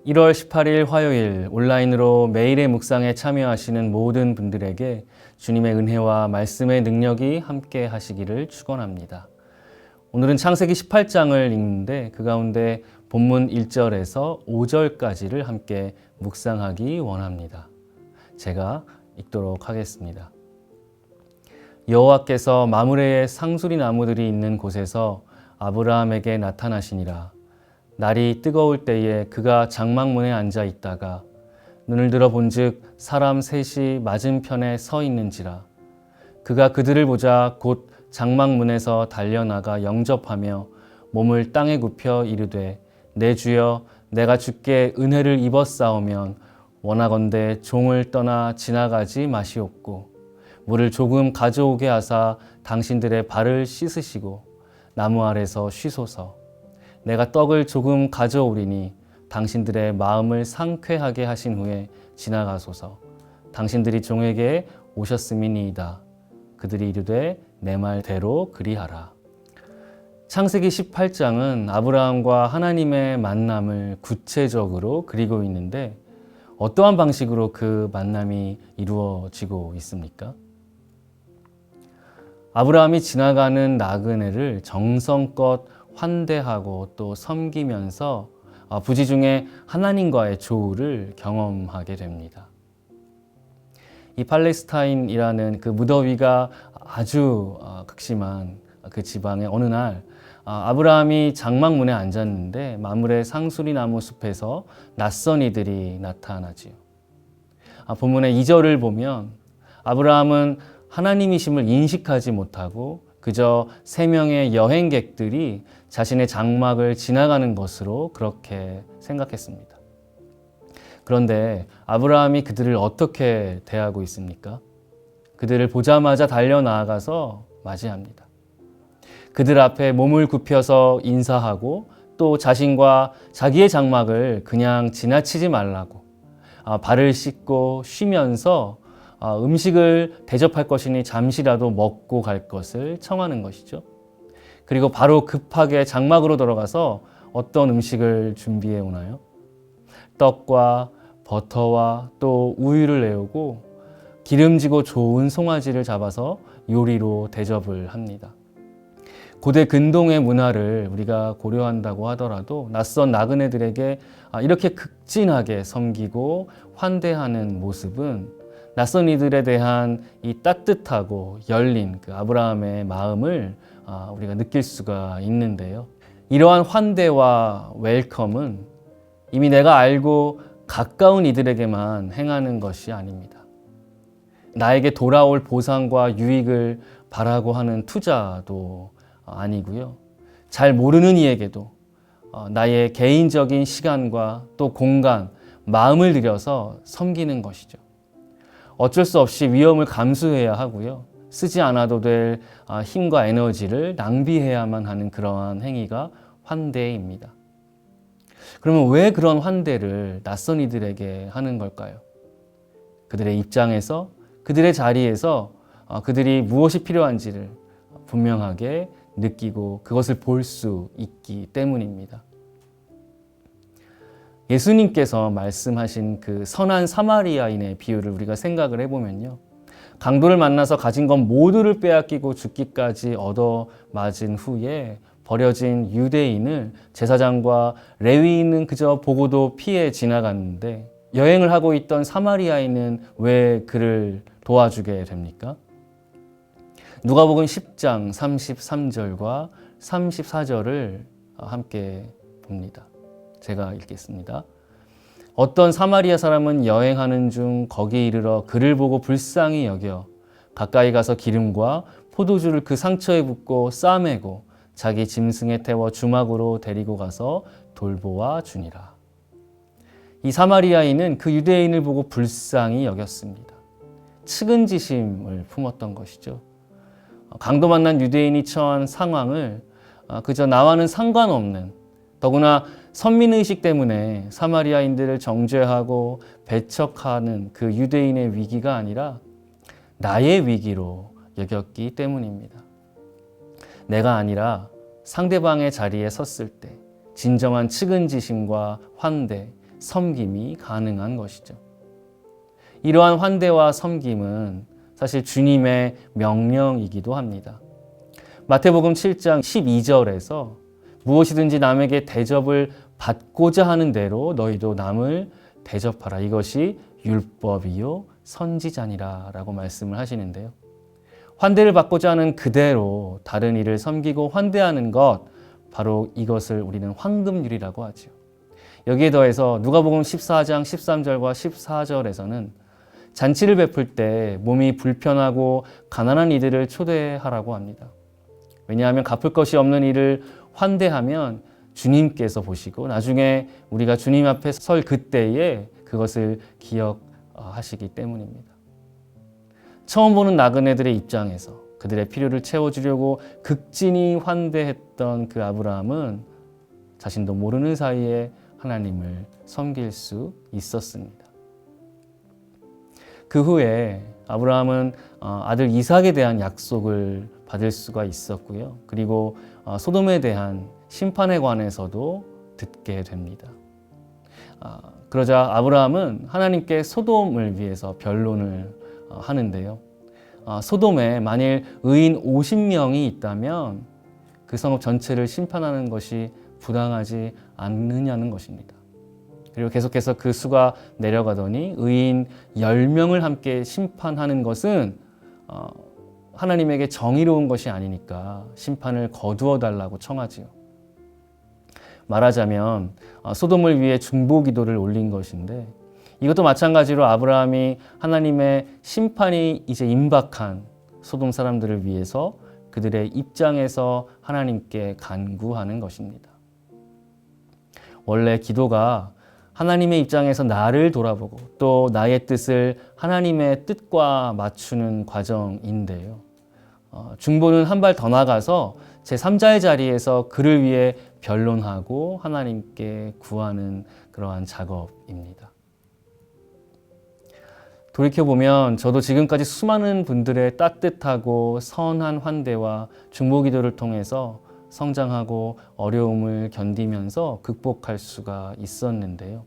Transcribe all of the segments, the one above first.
1월 18일 화요일 온라인으로 매일의 묵상에 참여하시는 모든 분들에게 주님의 은혜와 말씀의 능력이 함께 하시기를 축원합니다. 오늘은 창세기 18장을 읽는데 그 가운데 본문 1절에서 5절까지를 함께 묵상하기 원합니다. 제가 읽도록 하겠습니다. 여호와께서 마므레의 상수리 나무들이 있는 곳에서 아브라함에게 나타나시니라. 날이 뜨거울 때에 그가 장막문에 앉아 있다가 눈을 들어 본즉 사람 셋이 맞은편에 서 있는지라. 그가 그들을 보자 곧 장막문에서 달려나가 영접하며 몸을 땅에 굽혀 이르되 내 주여 내가 주께 은혜를 입었사오면 원하건대 종을 떠나 지나가지 마시옵고 물을 조금 가져오게 하사 당신들의 발을 씻으시고 나무 아래서 쉬소서. 내가 떡을 조금 가져오리니 당신들의 마음을 상쾌하게 하신 후에 지나가소서. 당신들이 종에게 오셨음이니이다. 그들이 이르되 내 말대로 그리하라. 창세기 18장은 아브라함과 하나님의 만남을 구체적으로 그리고 있는데 어떠한 방식으로 그 만남이 이루어지고 있습니까? 아브라함이 지나가는 나그네를 정성껏 환대하고 또 섬기면서 부지 중에 하나님과의 조우를 경험하게 됩니다. 이 팔레스타인이라는 그 무더위가 아주 극심한 그 지방의 어느 날 아브라함이 장막문에 앉았는데 마므레 상수리 나무 숲에서 낯선 이들이 나타나지요. 본문의 2절을 보면 아브라함은 하나님이심을 인식하지 못하고 그저 3명의 여행객들이 자신의 장막을 지나가는 것으로 그렇게 생각했습니다. 그런데 아브라함이 그들을 어떻게 대하고 있습니까? 그들을 보자마자 달려나가서 맞이합니다. 그들 앞에 몸을 굽혀서 인사하고 또 자신과 자기의 장막을 그냥 지나치지 말라고 발을 씻고 쉬면서 음식을 대접할 것이니 잠시라도 먹고 갈 것을 청하는 것이죠. 그리고 바로 급하게 장막으로 들어가서 어떤 음식을 준비해 오나요? 떡과 버터와 또 우유를 내오고 기름지고 좋은 송아지를 잡아서 요리로 대접을 합니다. 고대 근동의 문화를 우리가 고려한다고 하더라도 낯선 나그네들에게 이렇게 극진하게 섬기고 환대하는 모습은 낯선 이들에 대한 이 따뜻하고 열린 그 아브라함의 마음을 우리가 느낄 수가 있는데요. 이러한 환대와 웰컴은 이미 내가 알고 가까운 이들에게만 행하는 것이 아닙니다. 나에게 돌아올 보상과 유익을 바라고 하는 투자도 아니고요. 잘 모르는 이에게도 나의 개인적인 시간과 또 공간, 마음을 들여서 섬기는 것이죠. 어쩔 수 없이 위험을 감수해야 하고요. 쓰지 않아도 될 힘과 에너지를 낭비해야만 하는 그러한 행위가 환대입니다. 그러면 왜 그런 환대를 낯선 이들에게 하는 걸까요? 그들의 입장에서, 그들의 자리에서 그들이 무엇이 필요한지를 분명하게 느끼고 그것을 볼 수 있기 때문입니다. 예수님께서 말씀하신 그 선한 사마리아인의 비유를 우리가 생각을 해보면요. 강도를 만나서 가진 것 모두를 빼앗기고 죽기까지 얻어맞은 후에 버려진 유대인을 제사장과 레위인은 그저 보고도 피해 지나갔는데 여행을 하고 있던 사마리아인은 왜 그를 도와주게 됩니까? 누가복음 10장 33절과 34절을 함께 봅니다. 제가 읽겠습니다. 어떤 사마리아 사람은 여행하는 중 거기 이르러 그를 보고 불쌍히 여겨 가까이 가서 기름과 포도주를 그 상처에 붓고 싸매고 자기 짐승에 태워 주막으로 데리고 가서 돌보아 주니라. 이 사마리아인은 그 유대인을 보고 불쌍히 여겼습니다. 측은지심을 품었던 것이죠. 강도 만난 유대인이 처한 상황을 그저 나와는 상관없는, 더구나 선민의식 때문에 사마리아인들을 정죄하고 배척하는 그 유대인의 위기가 아니라 나의 위기로 여겼기 때문입니다. 내가 아니라 상대방의 자리에 섰을 때 진정한 측은지심과 환대, 섬김이 가능한 것이죠. 이러한 환대와 섬김은 사실 주님의 명령이기도 합니다. 마태복음 7장 12절에서 무엇이든지 남에게 대접을 받고자 하는 대로 너희도 남을 대접하라. 이것이 율법이요 선지자니라 라고 말씀을 하시는데요. 환대를 받고자 하는 그대로 다른 이를 섬기고 환대하는 것, 바로 이것을 우리는 황금률이라고 하죠. 여기에 더해서 누가복음 14장 13절과 14절에서는 잔치를 베풀 때 몸이 불편하고 가난한 이들을 초대하라고 합니다. 왜냐하면 갚을 것이 없는 이를 환대하면 주님께서 보시고 나중에 우리가 주님 앞에 설 그때에 그것을 기억하시기 때문입니다. 처음 보는 나그네들의 입장에서 그들의 필요를 채워주려고 극진히 환대했던 그 아브라함은 자신도 모르는 사이에 하나님을 섬길 수 있었습니다. 그 후에 아브라함은 아들 이삭에 대한 약속을 받을 수가 있었고요. 그리고 소돔에 대한 심판에 관해서도 듣게 됩니다. 그러자 아브라함은 하나님께 소돔을 위해서 변론을 하는데요. 소돔에 만일 의인 50명이 있다면 그 성읍 전체를 심판하는 것이 부당하지 않느냐는 것입니다. 그리고 계속해서 그 수가 내려가더니 의인 10명을 함께 심판하는 것은 하나님에게 정의로운 것이 아니니까 심판을 거두어 달라고 청하지요. 말하자면 소돔을 위해 중보 기도를 올린 것인데, 이것도 마찬가지로 아브라함이 하나님의 심판이 이제 임박한 소돔 사람들을 위해서 그들의 입장에서 하나님께 간구하는 것입니다. 원래 기도가 하나님의 입장에서 나를 돌아보고 또 나의 뜻을 하나님의 뜻과 맞추는 과정인데요. 중보는 한 발 더 나가서 제3자의 자리에서 그를 위해 변론하고 하나님께 구하는 그러한 작업입니다. 돌이켜보면 저도 지금까지 수많은 분들의 따뜻하고 선한 환대와 중보 기도를 통해서 성장하고 어려움을 견디면서 극복할 수가 있었는데요.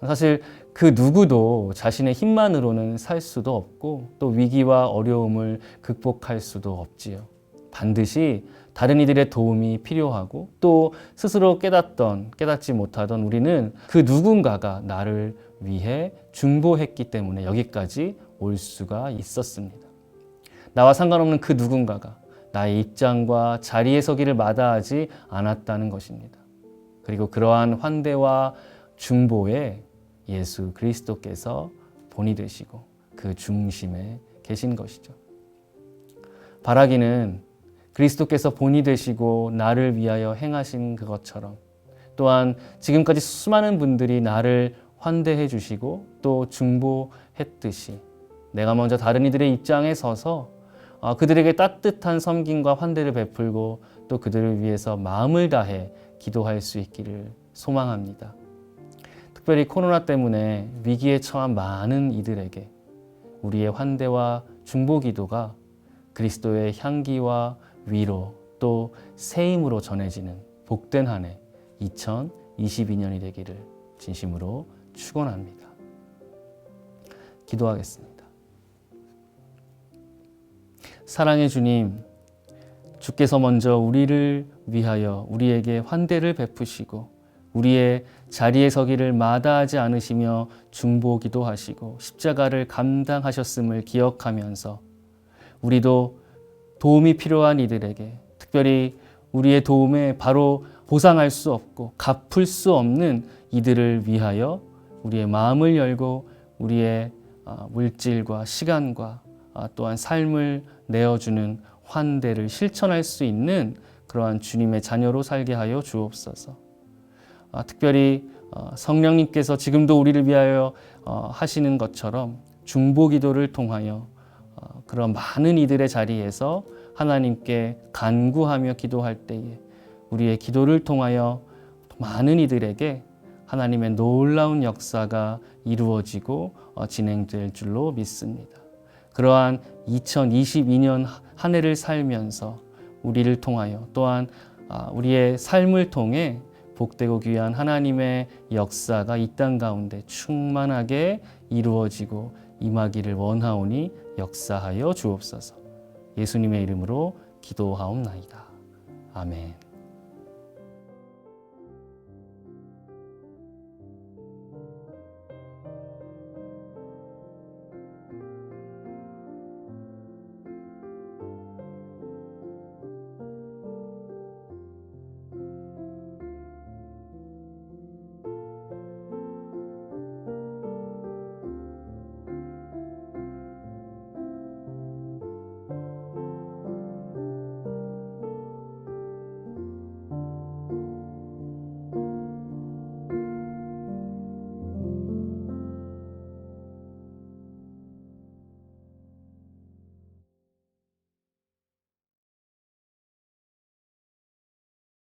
사실 그 누구도 자신의 힘만으로는 살 수도 없고 또 위기와 어려움을 극복할 수도 없지요. 반드시 다른 이들의 도움이 필요하고 또 스스로 깨닫지 못하던 우리는 그 누군가가 나를 위해 중보했기 때문에 여기까지 올 수가 있었습니다. 나와 상관없는 그 누군가가 나의 입장과 자리에 서기를 마다하지 않았다는 것입니다. 그리고 그러한 환대와 중보에 예수 그리스도께서 본이 되시고 그 중심에 계신 것이죠. 바라기는 그리스도께서 본이 되시고 나를 위하여 행하신 그것처럼 또한 지금까지 수많은 분들이 나를 환대해 주시고 또 중보했듯이 내가 먼저 다른 이들의 입장에 서서 그들에게 따뜻한 섬김과 환대를 베풀고 또 그들을 위해서 마음을 다해 기도할 수 있기를 소망합니다. 특별히 코로나 때문에 위기에 처한 많은 이들에게 우리의 환대와 중보 기도가 그리스도의 향기와 위로 또 새 힘으로 전해지는 복된 한 해 2022년이 되기를 진심으로 축원합니다. 기도하겠습니다. 사랑의 주님, 주께서 먼저 우리를 위하여 우리에게 환대를 베푸시고 우리의 자리에 서기를 마다하지 않으시며 중보 기도하시고 십자가를 감당하셨음을 기억하면서 우리도 도움이 필요한 이들에게, 특별히 우리의 도움에 바로 보상할 수 없고 갚을 수 없는 이들을 위하여 우리의 마음을 열고 우리의 물질과 시간과 또한 삶을 내어주는 환대를 실천할 수 있는 그러한 주님의 자녀로 살게 하여 주옵소서. 특별히 성령님께서 지금도 우리를 위하여 하시는 것처럼 중보 기도를 통하여 그런 많은 이들의 자리에서 하나님께 간구하며 기도할 때에 우리의 기도를 통하여 많은 이들에게 하나님의 놀라운 역사가 이루어지고 진행될 줄로 믿습니다. 그러한 2022년 한 해를 살면서 우리를 통하여 또한 우리의 삶을 통해 복되고 귀한 하나님의 역사가 이 땅 가운데 충만하게 이루어지고 임하기를 원하오니 역사하여 주옵소서. 예수님의 이름으로 기도하옵나이다. 아멘.